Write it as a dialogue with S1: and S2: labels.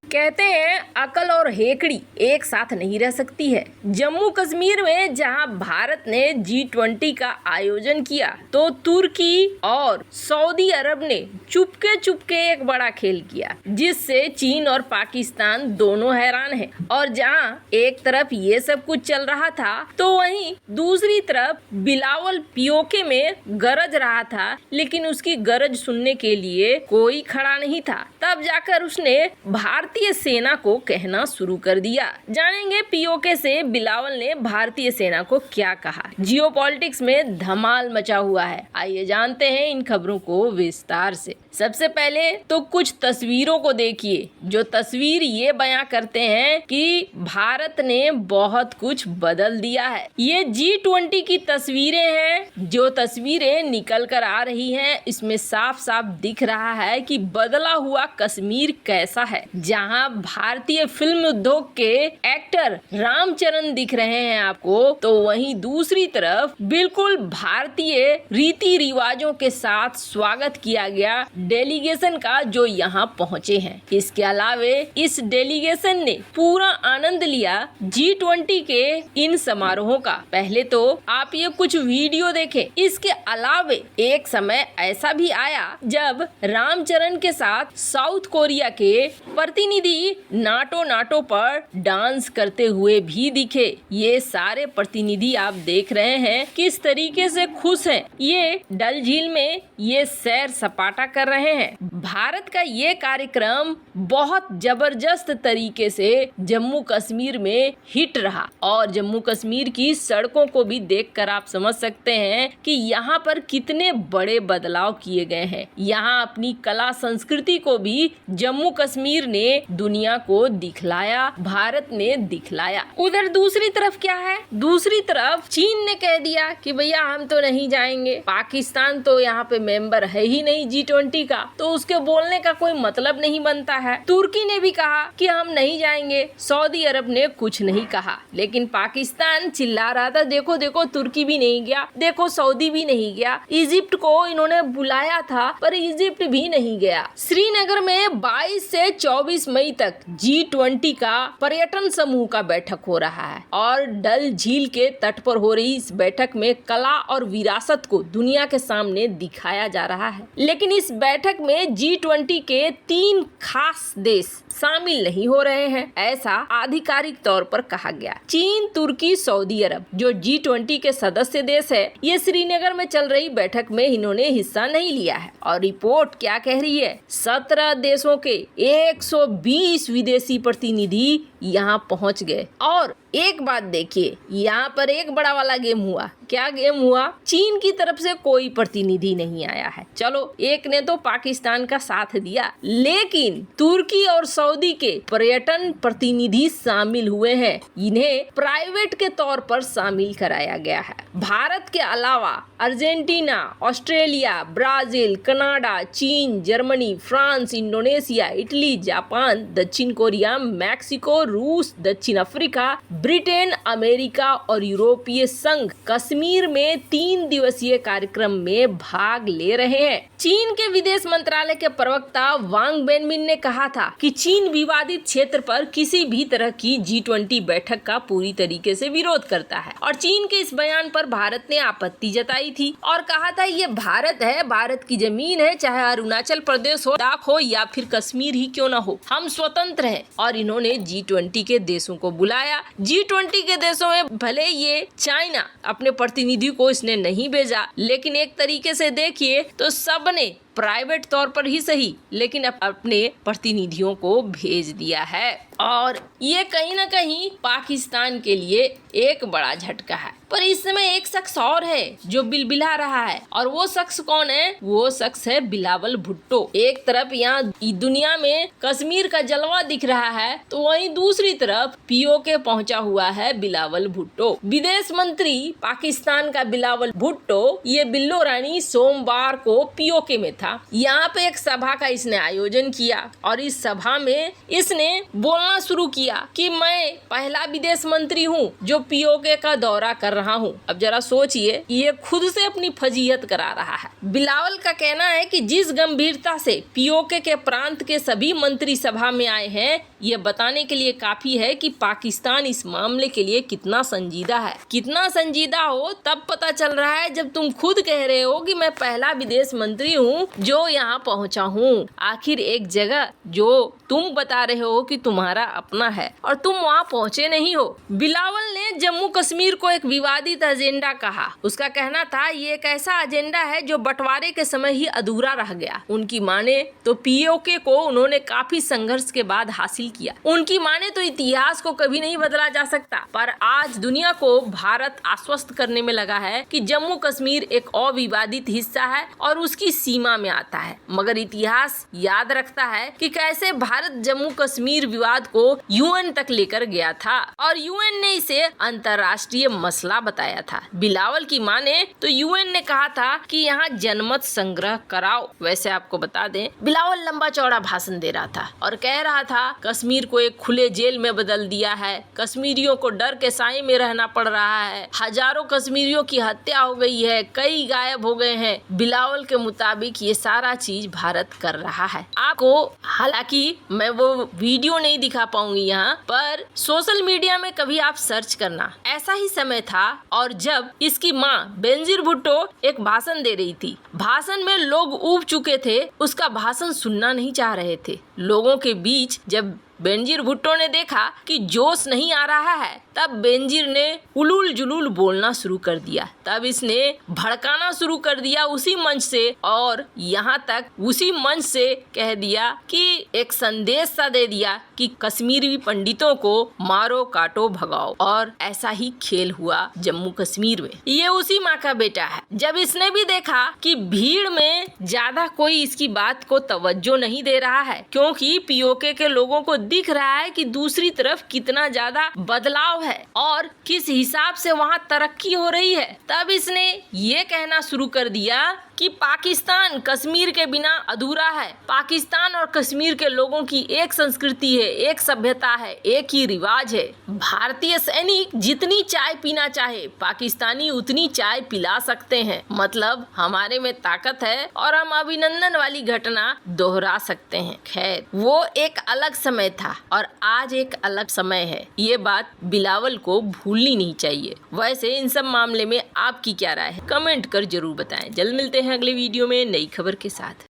S1: कहते हैं अकल और हेकड़ी एक साथ नहीं रह सकती है। जम्मू कश्मीर में जहां भारत ने G20 का आयोजन किया तो तुर्की और सऊदी अरब ने चुपके चुपके एक बड़ा खेल किया, जिससे चीन और पाकिस्तान दोनों हैरान हैं। और जहां एक तरफ ये सब कुछ चल रहा था तो वहीं दूसरी तरफ बिलावल पीओके में गरज रहा था, लेकिन उसकी गरज सुनने के लिए कोई खड़ा नहीं था। तब जाकर उसने भारतीय सेना को कहना शुरू कर दिया। जानेंगे पीओके से बिलावल ने भारतीय सेना को क्या कहा। जियोपॉलिटिक्स में धमाल मचा हुआ है, आइए जानते हैं इन खबरों को विस्तार से। सबसे पहले तो कुछ तस्वीरों को देखिए, जो तस्वीर ये बयां करते हैं कि भारत ने बहुत कुछ बदल दिया है। ये G20 की तस्वीरें हैं। जो तस्वीरें निकल कर आ रही हैं, इसमें साफ साफ दिख रहा है कि बदला हुआ कश्मीर कैसा है। जहां भारतीय फिल्म उद्योग के एक्टर रामचरण दिख रहे हैं आपको, तो वहीं दूसरी तरफ बिल्कुल भारतीय रीति रिवाजों के साथ स्वागत किया गया डेलीगेशन का, जो यहाँ पहुँचे हैं। इसके अलावे इस डेलीगेशन ने पूरा आनंद लिया G20 के इन समारोहों का। पहले तो आप ये कुछ वीडियो देखें। इसके अलावे एक समय ऐसा भी आया जब रामचरण के साथ साउथ कोरिया के प्रतिनिधि नाटो पर डांस करते हुए भी दिखे। ये सारे प्रतिनिधि आप देख रहे हैं किस तरीके से खुश हैं। ये डल झील में ये सैर सपाटा कर रहे हैं। भारत का ये कार्यक्रम बहुत जबरदस्त तरीके से जम्मू कश्मीर में हिट रहा और जम्मू कश्मीर की सड़कों को भी देखकर आप समझ सकते हैं कि यहाँ पर कितने बड़े बदलाव किए गए हैं। यहाँ अपनी कला संस्कृति को भी जम्मू कश्मीर ने दुनिया को दिखलाया, भारत ने दिखलाया। उधर दूसरी तरफ क्या है? दूसरी तरफ चीन ने कह दिया कि भैया हम तो नहीं जाएंगे। पाकिस्तान तो यहाँ पे मेंबर है ही नहीं G20 का, तो उसके बोलने का कोई मतलब नहीं बनता है। तुर्की ने भी कहा कि हम नहीं जाएंगे। सऊदी अरब ने कुछ नहीं कहा, लेकिन पाकिस्तान चिल्ला रहा था, देखो देखो तुर्की भी नहीं गया, देखो सऊदी भी नहीं गया। इजिप्ट को इन्होंने बुलाया था पर इजिप्ट भी नहीं गया। श्रीनगर में 22 से 24 मई तक G20 का पर्यटन समूह का बैठक हो रहा है और डल झील के तट पर हो रही इस बैठक में कला और विरासत को दुनिया के सामने दिखाया जा रहा है। लेकिन इस बैठक में G20 के 3 खास देश शामिल नहीं हो रहे हैं, ऐसा आधिकारिक तौर पर कहा गया। चीन, तुर्की, सऊदी अरब जो G20 के सदस्य देश है, ये श्रीनगर में चल रही बैठक में इन्होंने हिस्सा नहीं लिया है। और रिपोर्ट क्या कह रही है? 17 देशों के 120 विदेशी प्रतिनिधि यहाँ पहुँच गए। और एक बात देखिए, यहाँ पर एक बड़ा वाला गेम हुआ। क्या गेम हुआ? चीन की तरफ से कोई प्रतिनिधि नहीं आया है। चलो, एक ने तो पाकिस्तान का साथ दिया, लेकिन तुर्की और सऊदी के पर्यटन प्रतिनिधि शामिल हुए हैं। इन्हें प्राइवेट के तौर पर शामिल कराया गया है। भारत के अलावा अर्जेंटीना, ऑस्ट्रेलिया, ब्राजील, कनाडा, चीन, Germany, France, Indonesia, Italy, Japan, दक्षिण कोरिया, मैक्सिको, रूस, दक्षिण अफ्रीका, ब्रिटेन, अमेरिका और यूरोपीय संघ कश्मीर में 3 दिवसीय कार्यक्रम में भाग ले रहे हैं। चीन के विदेश मंत्रालय के प्रवक्ता वांग वेनबिन ने कहा था कि चीन विवादित क्षेत्र पर किसी भी तरह की G20 बैठक का पूरी तरीके से विरोध करता है और चीन के इस बयान पर भारत ने आपत्ति जताई थी और कहा था ये भारत है, भारत की जमीन है, चाहे अरुणाचल प्रदेश हो, लद्दाख हो या फिर कश्मीर ही क्यों न हो, हम स्वतंत्र हैं। और इन्होंने G20 के देशों को बुलाया। G20 के देशों में भले ये चाइना अपने प्रतिनिधि को इसने नहीं भेजा, लेकिन एक तरीके से देखिए तो सबने प्राइवेट तौर पर ही सही, लेकिन अपने प्रतिनिधियों को भेज दिया है। और ये कहीं ना कहीं पाकिस्तान के लिए एक बड़ा झटका है। पर इस समय एक शख्स और है जो बिलबिला रहा है, और वो शख्स कौन है? वो शख्स है बिलावल भुट्टो। एक तरफ यहाँ दुनिया में कश्मीर का जलवा दिख रहा है, तो वहीं दूसरी तरफ पीओके पहुंचा हुआ है बिलावल भुट्टो। विदेश मंत्री पाकिस्तान का बिलावल भुट्टो ये बिल्लो रानी सोमवार को पीओके में था था। यहाँ पे एक सभा का इसने आयोजन किया और इस सभा में इसने बोलना शुरू किया कि मैं पहला विदेश मंत्री हूँ जो पीओके का दौरा कर रहा हूँ। अब जरा सोचिए, ये खुद से अपनी फजीहत करा रहा है। बिलावल का कहना है कि जिस गंभीरता से पीओके के प्रांत के सभी मंत्री सभा में आए हैं, ये बताने के लिए काफी है कि पाकिस्तान इस मामले के लिए कितना संजीदा है। कितना संजीदा हो तब पता चल रहा है जब तुम खुद कह रहे हो कि मैं पहला विदेश मंत्री हूँ जो यहाँ पहुँचा हूँ। आखिर एक जगह जो तुम बता रहे हो कि तुम्हारा अपना है और तुम वहाँ पहुँचे नहीं हो। बिलावल ने जम्मू कश्मीर को एक विवादित एजेंडा कहा। उसका कहना था ये एक ऐसा एजेंडा है जो बंटवारे के समय ही अधूरा रह गया। उनकी माने तो पीओके को उन्होंने काफी संघर्ष के बाद हासिल किया। उनकी माने तो इतिहास को कभी नहीं बदला जा सकता, पर आज दुनिया को भारत आश्वस्त करने में लगा है कि जम्मू कश्मीर एक अविवादित हिस्सा है और उसकी सीमा में आता है। मगर इतिहास याद रखता है कि कैसे भारत जम्मू कश्मीर विवाद को यूएन तक लेकर गया था और यूएन ने इसे अंतर्राष्ट्रीय मसला बताया था। बिलावल की माने तो यूएन ने कहा था कि यहाँ जनमत संग्रह कराओ। वैसे आपको बता दें, बिलावल लंबा चौड़ा भाषण दे रहा था और कह रहा था कश्मीर को एक खुले जेल में बदल दिया है, कश्मीरियों को डर के साए में रहना पड़ रहा है, हजारों कश्मीरियों की हत्या हो गई है, कई गायब हो गए हैं। बिलावल के मुताबिक ये सारा चीज भारत कर रहा है। आपको हालांकि मैं वो वीडियो नहीं दिखा पाऊंगी यहाँ पर, सोशल मीडिया में कभी आप सर्च करना। ऐसा ही समय था और जब इसकी माँ बेनजीर भुट्टो एक भाषण दे रही थी। भाषण में लोग ऊब चुके थे, उसका भाषण सुनना नहीं चाह रहे थे। लोगों के बीच जब बेनजीर भुट्टो ने देखा कि जोश नहीं आ रहा है, तब बेनजीर ने उलूल जुलूल बोलना शुरू कर दिया। तब इसने भड़काना शुरू कर दिया उसी मंच से और यहाँ तक उसी मंच से कह दिया कि एक संदेश सा दे दिया कि कश्मीरी पंडितों को मारो काटो भगाओ। और ऐसा ही खेल हुआ जम्मू कश्मीर में। ये उसी माँ का बेटा है। जब इसने भी देखा कि भीड़ में ज्यादा कोई इसकी बात को तवज्जो नहीं दे रहा है, क्योंकि पीओके के लोगों को दिख रहा है कि दूसरी तरफ कितना ज्यादा बदलाव है और किस हिसाब से वहाँ तरक्की हो रही है, तब इसने ये कहना शुरू कर दिया कि पाकिस्तान कश्मीर के बिना अधूरा है। पाकिस्तान और कश्मीर के लोगों की एक संस्कृति है, एक सभ्यता है, एक ही रिवाज है। भारतीय सैनिक जितनी चाय पीना चाहे पाकिस्तानी उतनी चाय पिला सकते हैं। मतलब हमारे में ताकत है और हम अभिनंदन वाली घटना दोहरा सकते हैं। खैर, वो एक अलग समय था और आज एक अलग समय है। ये बात बिलावल को भूलनी नहीं चाहिए। वैसे इन सब मामले में आपकी क्या राय है, कमेंट कर जरूर बताएं। जल्द मिलते हैं अगले वीडियो में नई खबर के साथ।